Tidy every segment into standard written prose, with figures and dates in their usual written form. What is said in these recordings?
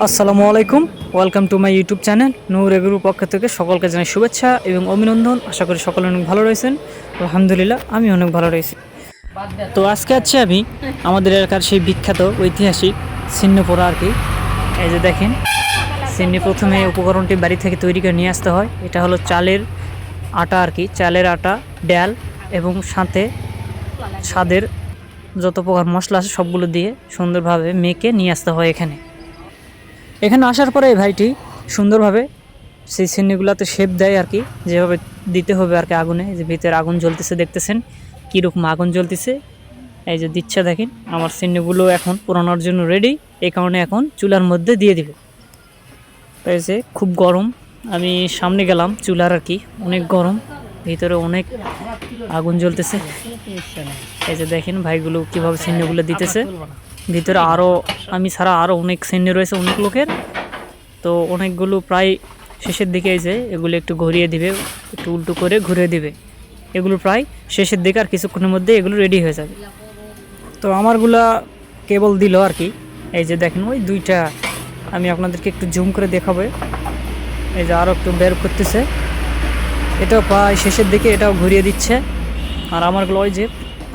আসসালামু আলাইকুম, welcome to my YouTube channel. Noor এগুরুর পক্ষ থেকে সকলকে জানাই শুভেচ্ছা এবং অভিনন্দন। আশা করি সকলে অনেক ভালো রয়েছেন। আলহামদুলিল্লাহ, আমি অনেক ভালো রয়েছি। তো আজকে আছি আমি আমাদের এলাকার সেই বিখ্যাত ঐতিহাসিক সিন্নিপোড়া আর কি। এই যে দেখেন, সিন্নি প্রথমে উপকরণটি বাড়ি থেকে তৈরি করে নিয়ে আসতে হয়। এটা হলো চালের আটা আর কি, চালের আটা, ডাল এবং সাথে স্বাদের যত প্রকার মশলা আছে সবগুলো দিয়ে সুন্দরভাবে মেখে নিয়ে আসতে হয় এখানে আসার পরে এই ভাইটি সুন্দরভাবে সেই সিন্নিগুলোতে শেপ দেয় আর কি, যেভাবে দিতে হবে আর কি আগুনে। যে ভিতরে আগুন জ্বলতেছে, দেখতেছেন কীরকম আগুন জ্বলতেছে। এই যে দিচ্ছে দেখেন, আমার সিন্নিগুলো এখন পোড়ানোর জন্য রেডি। এই কারণে এখন চুলার মধ্যে দিয়ে দিব। এই যে খুব গরম, আমি সামনে গেলাম চুলার আর কি, অনেক গরম, ভিতরে অনেক আগুন জ্বলতেছে। এই যে দেখেন ভাইগুলো কীভাবে সিন্নিগুলো দিতেছে। ভিতরে আরও আমি ছাড়া আরও অনেক সিন্নি রয়েছে অনেক লোকের। তো অনেকগুলো প্রায় শেষের দিকে এসে এগুলো একটু ঘুরিয়ে দিবে, একটু উল্টো করে ঘুরিয়ে দিবে। এগুলো প্রায় শেষের দিকে, আর কিছুক্ষণের মধ্যে এগুলো রেডি হয়ে যাবে। তো আমারগুলা কেবল দিল আর কি। এই যে দেখেন ওই দুইটা, আমি আপনাদেরকে একটু জুম করে দেখাবো। এই যে আরও একটু বের করতেছে, এটাও প্রায় শেষের দিকে, এটাও ঘুরিয়ে দিচ্ছে। আর আমারগুলো ওই যে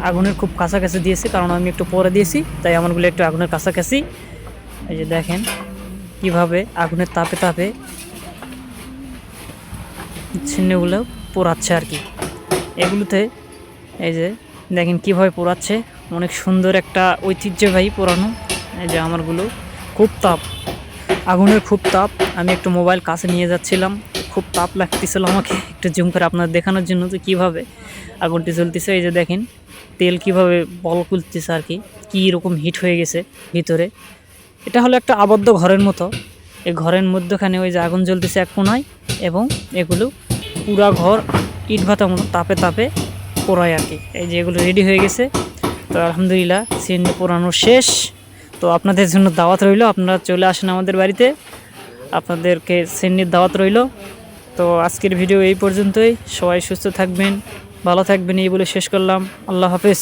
আগুনের খুব কাছাকাছি দিয়েছে, কারণ আমি একটু পরে দিয়েছি, তাই আমারগুলো একটু আগুনের কাছাকাছি। এই যে দেখেন কিভাবে আগুনের তাপে তাপে ছিন্নিগুলো পোড়াচ্ছে আর কি এগুলোতে। এই যে দেখেন কিভাবে পোড়াচ্ছে, অনেক সুন্দর একটা ঐতিহ্যবাহী পোড়ানো। এই যে আমারগুলো খুব তাপ, আগুনের খুব তাপ। আমি একটু মোবাইল কাছে নিয়ে যাচ্ছিলাম, খুব তাপ লাগতেছিল আমাকে একটু জুম করে আপনার দেখানোর জন্য যে কীভাবে আগুনটি জ্বলতেছে। এই যে দেখেন তেল কিভাবে বল খুলতেছে আর কি, কী রকম হিট হয়ে গেছে ভিতরে। এটা হলো একটা আবদ্ধ ঘরের মতো। এই ঘরের মধ্যখানে ওই যে আগুন জ্বলতেছে এক কোনায়, এবং এগুলো পুরা ঘর ইট ভাতার মতো তাপে তাপে পোড়ায় আর কি। এই যে এগুলো রেডি হয়ে গেছে। তো আলহামদুলিল্লাহ সিন্নি পোড়ানো শেষ। তো আপনাদের জন্য দাওয়াত রইল, আপনারা চলে আসেন আমাদের বাড়িতে, আপনাদেরকে সিন্নির দাওয়াত রইল। তো আজকের ভিডিও এই পর্যন্তই। সবাই সুস্থ থাকবেন, ভালো থাকবেন, এই বলে শেষ করলাম। আল্লাহ হাফেজ।